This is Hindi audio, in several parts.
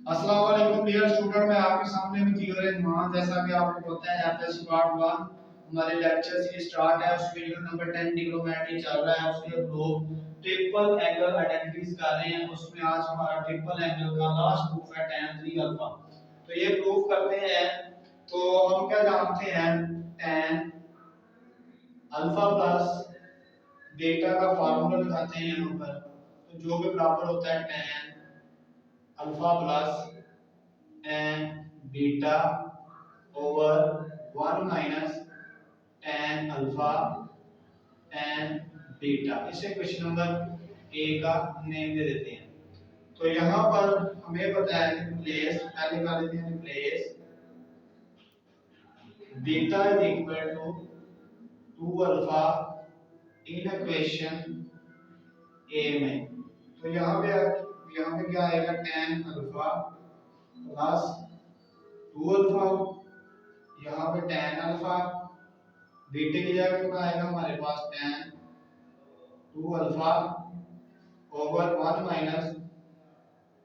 अस्सलाम वालेकुम डियर स्टूडेंट, मैं आपके सामने में थ्योरम मान, जैसा कि आपको पता है एफएस पार्ट 1 हमारे लेक्चर से स्टार्ट है। उस वीडियो नंबर 10 ट्रिग्नोमेट्री चल रहा है। उसके हम लोग ट्रिपल एंगल आइडेंटिटीज कर रहे हैं। उसमें आज हमारा ट्रिपल एंगल का लास्ट प्रूफ है tan 3 अल्फा। तो ये प्रूफ करते हैं। तो हम क्या जानते हैं, tan अल्फा प्लस बीटा का फार्मूला लगाते हैं यहां पर। तो जो भी बराबर होता है tan alpha plus n beta over 1 minus tan alpha n beta. इसे क्वेश्चन नंबर ए का नेम दे देते हैं। तो यहाँ पर हमें पता है कि प्लेस, पहले कर लेते हैं place beta is equal to 2 alpha in equation A में। तो यहाँ पे क्या आएगा, tan अल्फा प्लस 2 अल्फा, यहाँ पे tan अल्फा, बीटा की जगह कितना आएगा हमारे पास tan 2 alpha over 1 minus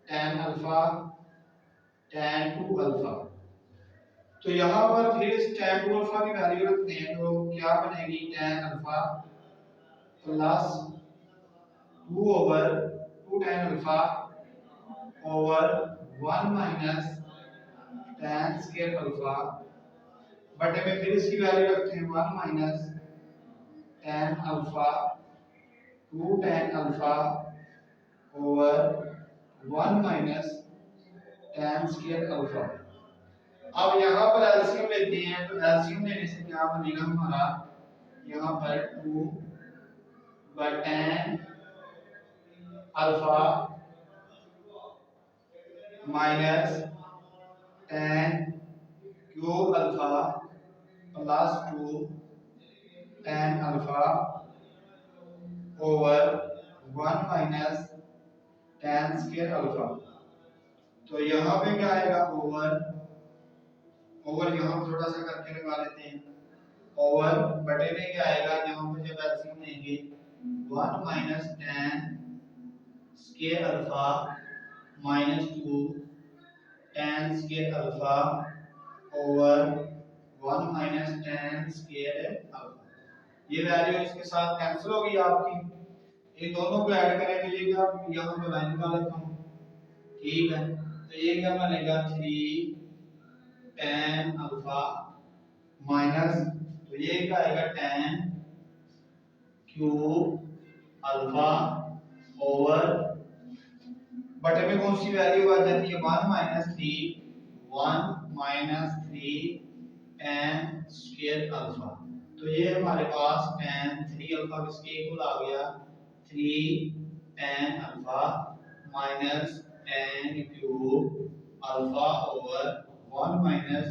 tan alpha tan 2 alpha. तो यहाँ पर फिर इस tan 2 अल्फा की वैल्यू रखते हैं। तो क्या बनेगी, tan alpha plus 2 over 2 tan alpha over 1 minus tan square alpha बटे में फिर इसकी वैल्यू रखते हैं 1 minus tan alpha 2 tan alpha over 1 minus tan square alpha. अब यहाँ पर एलसीएम लेते हैं। तो एलसीएम लेने से क्या बनेगा हमारा, यहाँ पर 2 tan alpha minus tan cube alpha plus 2 tan alpha over 1 minus tan square alpha. तो यहाँ पे क्या आएगा, ओवर यहाँ पे थोड़ा सा करके लगा लेते हैं। ओवर बटे में क्या आएगा, यहाँ पे जब एलसीएम लेंगे 1 minus tan square alpha minus 2 tan square alpha over 1 minus tan square alpha. ये वैल्यू इसके साथ कैंसिल होगी आपकी। ये दोनों को ऐड करेंगे, ये आप यहाँ पे लाइन लगा लेता हूँ, ठीक है। तो ये क्या बनेगा 3 tan अल्फा माइनस, तो ये क्या आएगा tan क्यूब अल्फा ओवर बटे में कौन सी वैल्यू आ जाती है 1 माइनस 3 tan स्क्वायर अल्फा। तो ये हमारे पास tan 3 अल्फा किसके इक्वल आ गया, 3 tan alpha minus tan cube alpha over 1 minus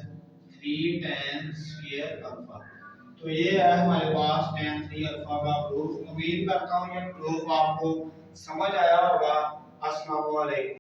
3 tan square alpha. तो ये है हमारे पास tan 3 अल्फा का प्रूफ। उम्मीद करता हूँ ये प्रूफ आपको समझ आया होगा। अस्सलाम वालेकुम।